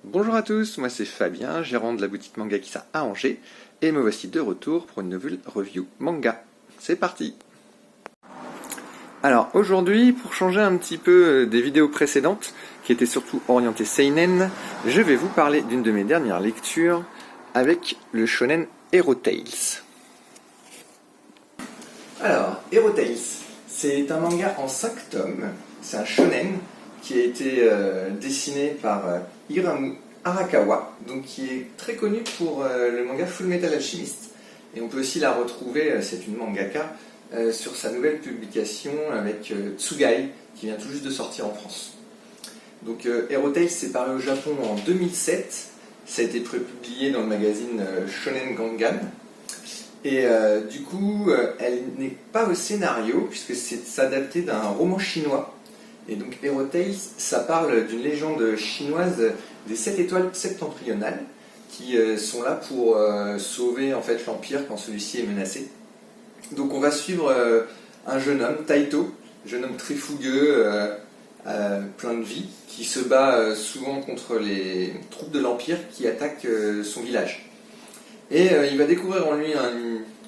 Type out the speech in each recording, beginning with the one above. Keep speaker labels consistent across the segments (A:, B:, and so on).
A: Bonjour à tous, moi c'est Fabien, gérant de la boutique Mangakissa à Angers, et me voici de retour pour une nouvelle review manga. C'est parti! Alors aujourd'hui, pour changer un petit peu des vidéos précédentes, qui étaient surtout orientées seinen, je vais vous parler d'une de mes dernières lectures avec le shonen Hero Tales. Alors, Hero Tales, c'est un manga en 5 tomes, c'est un shonen qui a été dessiné par Hiramu Arakawa, donc qui est très connu pour le manga Fullmetal Alchemist. Et on peut aussi la retrouver, c'est une mangaka, sur sa nouvelle publication avec Tsugai, qui vient tout juste de sortir en France. Donc Hero Tales s'est paru au Japon en 2007, ça a été prépublié dans le magazine Shonen Gangan. Et du coup, elle n'est pas au scénario, puisque c'est adapté d'un roman chinois. Et donc Hero Tales, ça parle d'une légende chinoise des 7 étoiles septentrionales qui sont là pour sauver en fait l'Empire quand celui-ci est menacé. Donc on va suivre un jeune homme, Taito, jeune homme très fougueux, plein de vie, qui se bat souvent contre les troupes de l'Empire qui attaquent son village. Et il va découvrir en lui un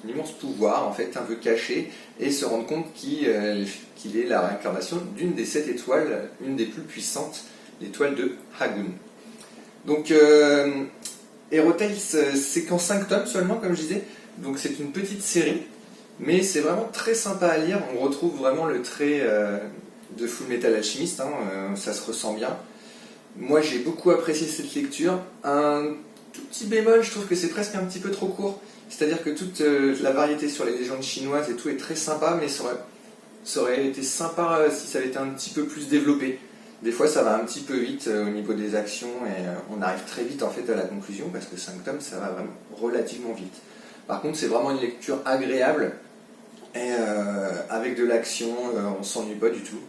A: immense pouvoir, en fait, un peu caché, et se rendre compte qu'il est la réincarnation d'une des 7 étoiles, une des plus puissantes, l'étoile de Hagun. Donc, Hero Tales, c'est qu'en 5 tomes seulement, comme je disais, donc c'est une petite série, mais c'est vraiment très sympa à lire. On retrouve vraiment le trait de Fullmetal Alchemist, ça se ressent bien. Moi, j'ai beaucoup apprécié cette lecture. Un tout petit bémol, je trouve que c'est presque un petit peu trop court. C'est-à-dire que toute la variété sur les légendes chinoises et tout est très sympa, mais ça aurait été sympa si ça avait été un petit peu plus développé. Des fois, ça va un petit peu vite au niveau des actions et on arrive très vite en fait à la conclusion parce que 5 tomes, ça va vraiment relativement vite. Par contre, c'est vraiment une lecture agréable et avec de l'action, on ne s'ennuie pas du tout.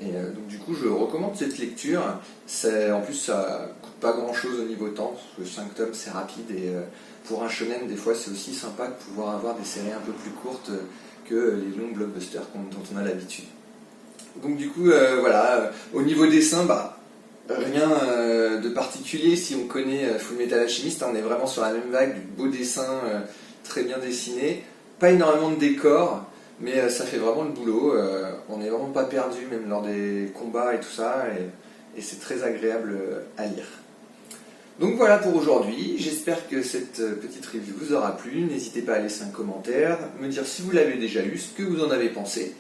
A: Et donc du coup je recommande cette lecture. En plus ça coûte pas grand chose au niveau temps, parce que 5 tomes c'est rapide et pour un shonen des fois c'est aussi sympa de pouvoir avoir des séries un peu plus courtes que les longs blockbusters dont on a l'habitude. Donc du coup voilà, au niveau dessin, rien de particulier si on connaît Fullmetal Alchemist, on est vraiment sur la même vague, du beau dessin très bien dessiné, pas énormément de décors. Mais ça fait vraiment le boulot, on n'est vraiment pas perdu même lors des combats et tout ça, et c'est très agréable à lire. Donc voilà pour aujourd'hui, j'espère que cette petite review vous aura plu, n'hésitez pas à laisser un commentaire, me dire si vous l'avez déjà lu, ce que vous en avez pensé,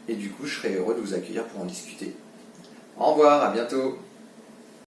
A: et du coup je serai heureux de vous accueillir pour en discuter. Au revoir, à bientôt.